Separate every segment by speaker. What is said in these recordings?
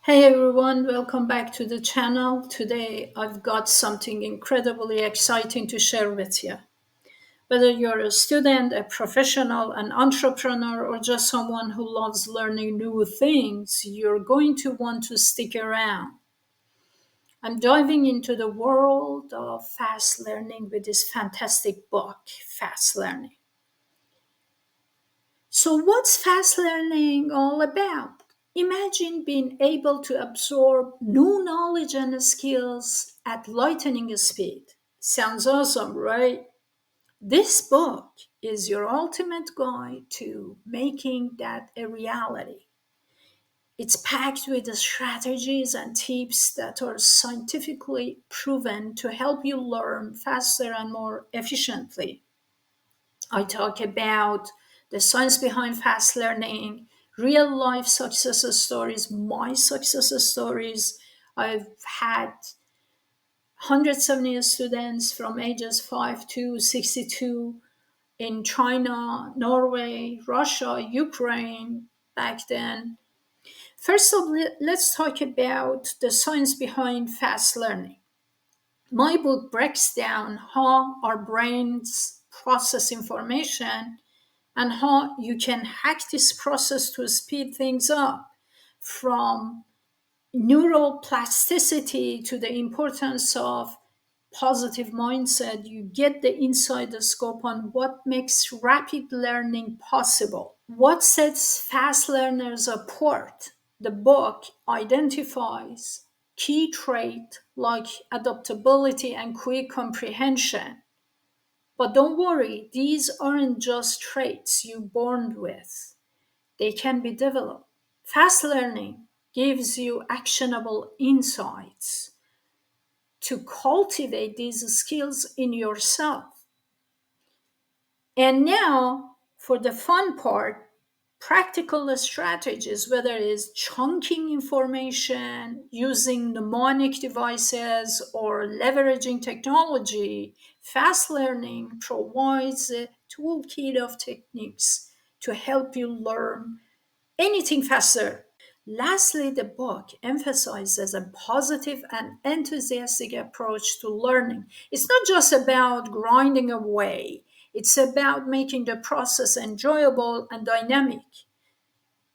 Speaker 1: Hey everyone, welcome back to the channel. Today I've got something incredibly exciting to share with you. Whether you're a student, a professional, an entrepreneur, or just someone who loves learning new things, you're going to want to stick around. I'm diving into the world of fast learning with this fantastic book, Fast Learning. So, what's fast learning all about? Imagine being able to absorb new knowledge and skills at lightning speed. Sounds awesome, right? This book is your ultimate guide to making that a reality. It's packed with the strategies and tips that are scientifically proven to help you learn faster and more efficiently. I talk about the science behind fast learning, real life success stories, my success stories. I've had 170 students from ages 5 to 62 in China, Norway, Russia, Ukraine back then. First of all, let's talk about the science behind fast learning. My book breaks down how our brains process information and how you can hack this process to speed things up, from neuroplasticity to the importance of positive mindset. You get the inside scope on what makes rapid learning possible. What sets fast learners apart? The book identifies key traits like adaptability and quick comprehension. But don't worry, these aren't just traits you're born with. They can be developed. Fast learning gives you actionable insights to cultivate these skills in yourself. And now, for the fun part, practical strategies, whether it's chunking information, using mnemonic devices, or leveraging technology, fast learning provides a toolkit of techniques to help you learn anything faster. Lastly, the book emphasizes a positive and enthusiastic approach to learning. It's not just about grinding away, it's about making the process enjoyable and dynamic.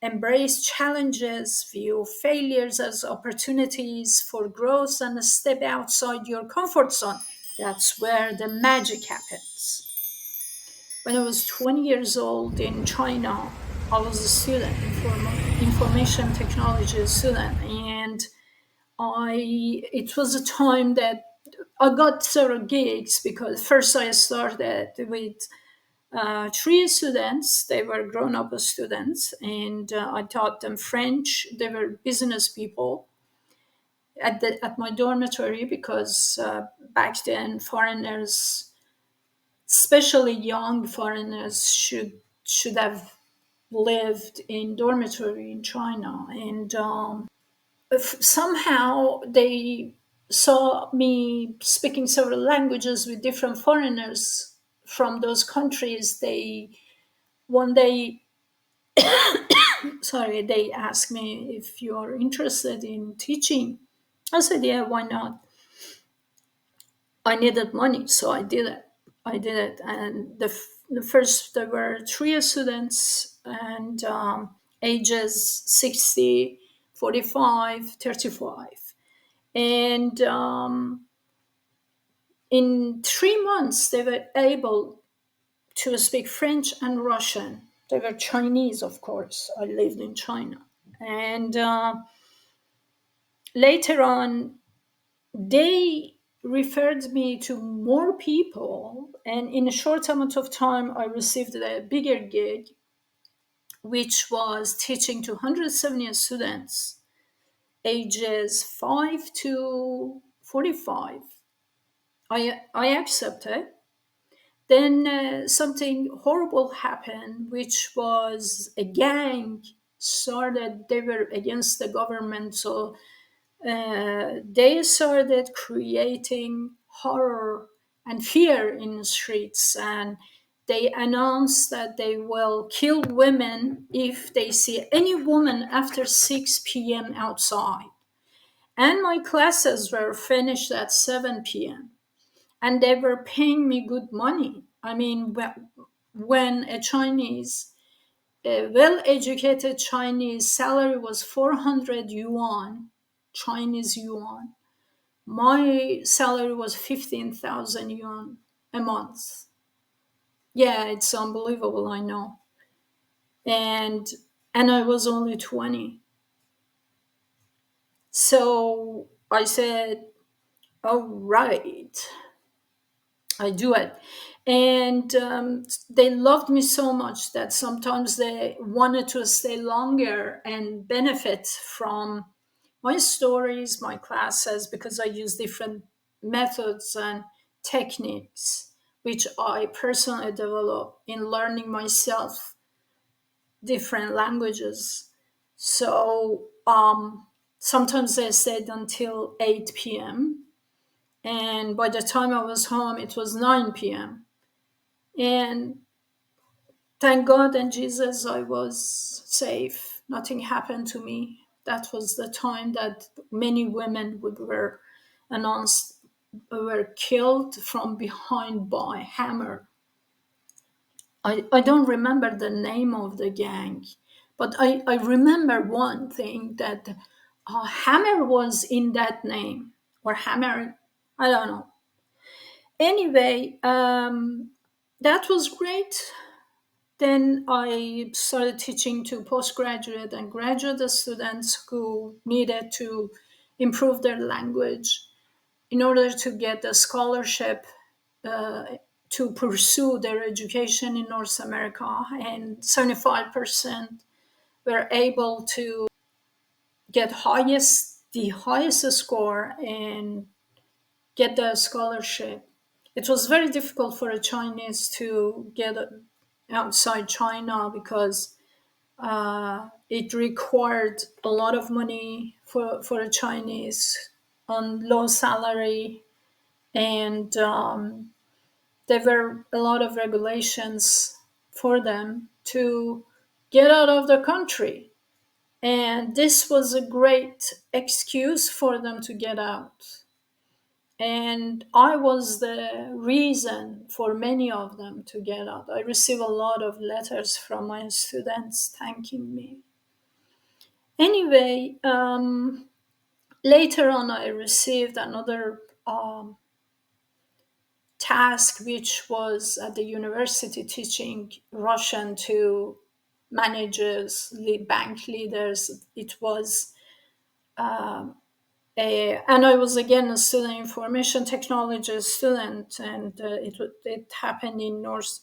Speaker 1: Embrace challenges, view failures as opportunities for growth, and step outside your comfort zone. That's where the magic happens. When I was 20 years old in China, I was a student, information technology student, and it was a time that I got several gigs because first I started with three students. They were grown-up students, and I taught them French. They were business people at my dormitory because back then foreigners, especially young foreigners, should have lived in dormitory in China, and somehow they saw me speaking several languages with different foreigners from those countries. They one day, sorry, they asked me if you are interested in teaching. I said, yeah, why not? I needed money, so I did it. And the first there were three students, and ages 60, 45, 35, and in 3 months they were able to speak French and Russian. They were Chinese, of course. I lived in China, and later on they referred me to more people, and in a short amount of time I received a bigger gig, which was teaching to 170 students ages 5 to 45. I accepted. Then something horrible happened, which was a gang started. They were against the government, so they started creating horror and fear in the streets, and they announced that they will kill women if they see any woman after 6 p.m. outside. And my classes were finished at 7 p.m. And they were paying me good money. I mean, when a well-educated Chinese salary was 400 yuan, Chinese yuan, my salary was 15,000 yuan a month. Yeah, it's unbelievable, I know. And I was only 20. So I said, all right, I do it. And they loved me so much that sometimes they wanted to stay longer and benefit from my stories, my classes, because I use different methods and techniques, which I personally develop in learning myself different languages. So sometimes they stayed until 8 p.m. And by the time I was home, it was 9 p.m. And thank God and Jesus, I was safe. Nothing happened to me. That was the time that many women were announced were killed from behind by hammer. I don't remember the name of the gang, but I remember one thing that hammer was in that name, or hammer, I don't know. Anyway, that was great. Then I started teaching to postgraduate and graduate students who needed to improve their language in order to get a scholarship uh, to pursue their education in North America. And 75% were able to get the highest score and get the scholarship. It was very difficult for a Chinese to get outside China because it required a lot of money for a Chinese on low salary, and there were a lot of regulations for them to get out of the country. And this was a great excuse for them to get out. And I was the reason for many of them to get out. I received a lot of letters from my students thanking me. Anyway, later on, I received another task, which was at the university teaching Russian to managers, bank leaders. It was and I was again a student, information technology student, and it happened in North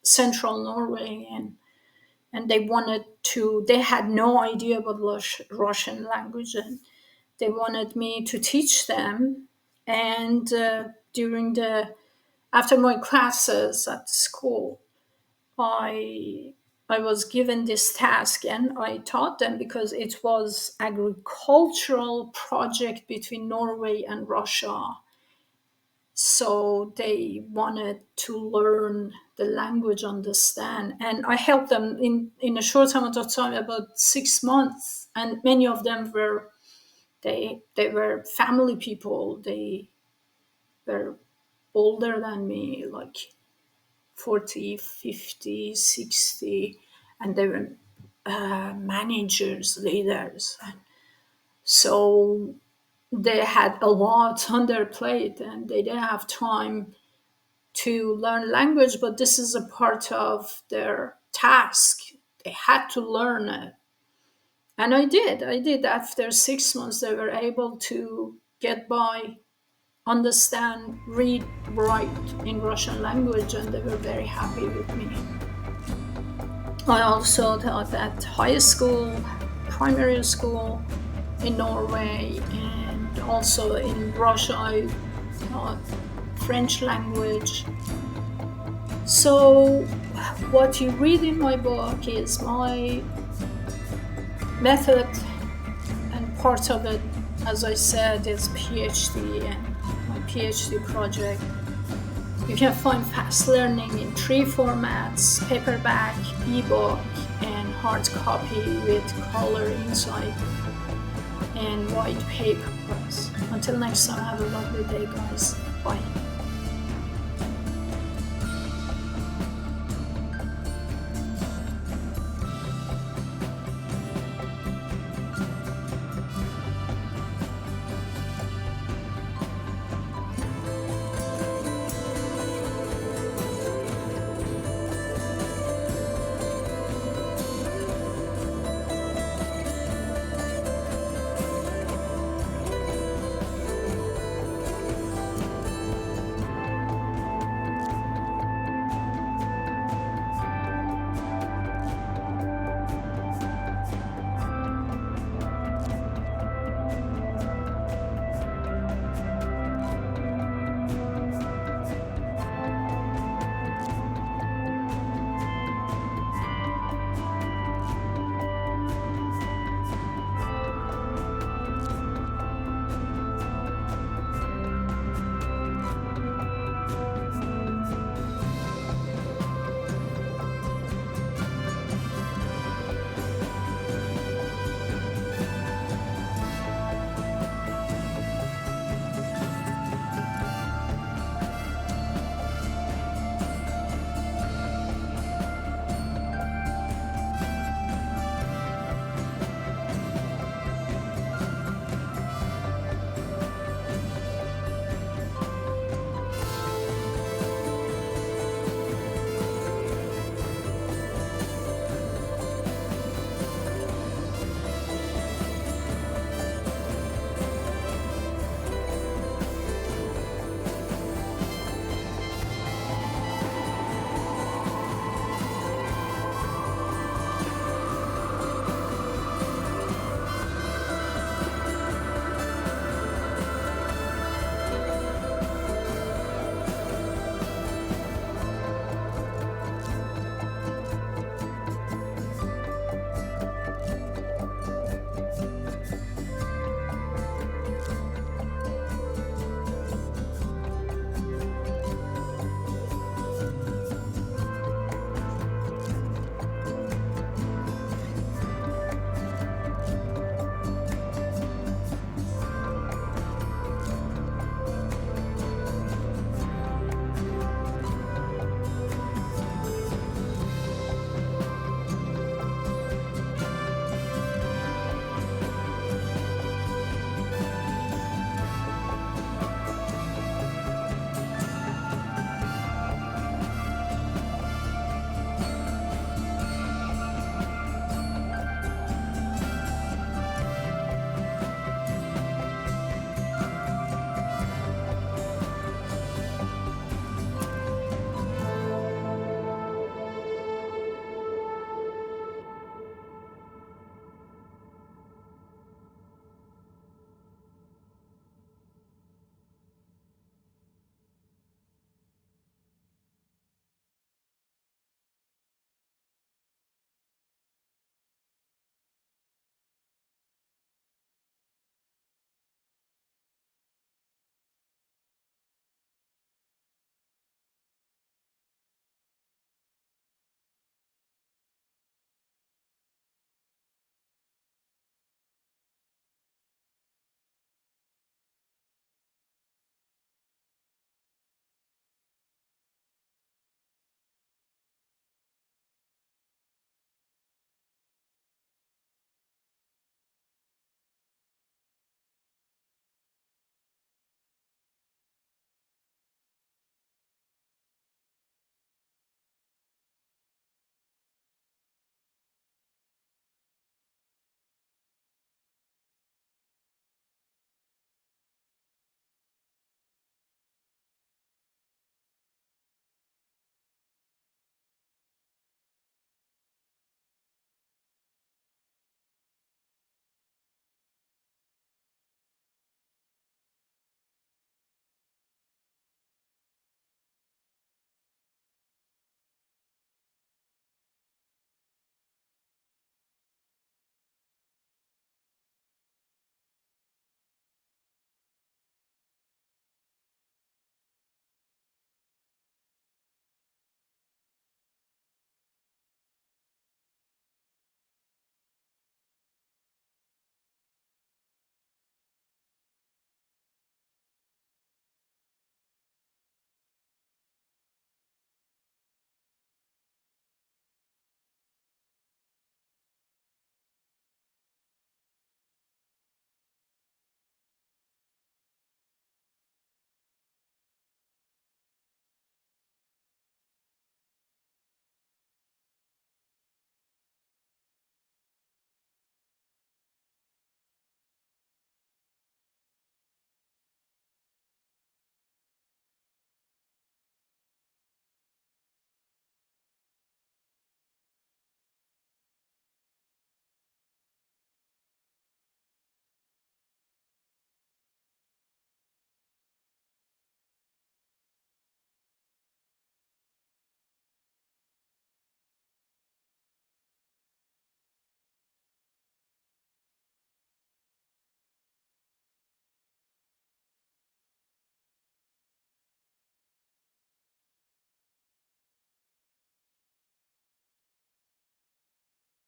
Speaker 1: Central Norway, and they had no idea about Russian language, and they wanted me to teach them. And after my classes at school, I I was given this task and I taught them because it was agricultural project between Norway and Russia. So they wanted to learn the language, understand, and I helped them in a short amount of time, about 6 months. And many of them were they were family people. They were older than me, like 40, 50, 60, and they were managers, leaders. So they had a lot on their plate and they didn't have time to learn language, but this is a part of their task. They had to learn it. And I did. After 6 months, they were able to get by, understand, read, write in Russian language, and they were very happy with me. I also taught at high school, primary school in Norway, and also in Russia I taught French language. So what you read in my book is my method, and part of it, as I said, is PhD and my PhD project. You can find fast learning in 3 formats: paperback, ebook, and hard copy with color inside, and white papers. Until next time, have a lovely day, guys. Bye.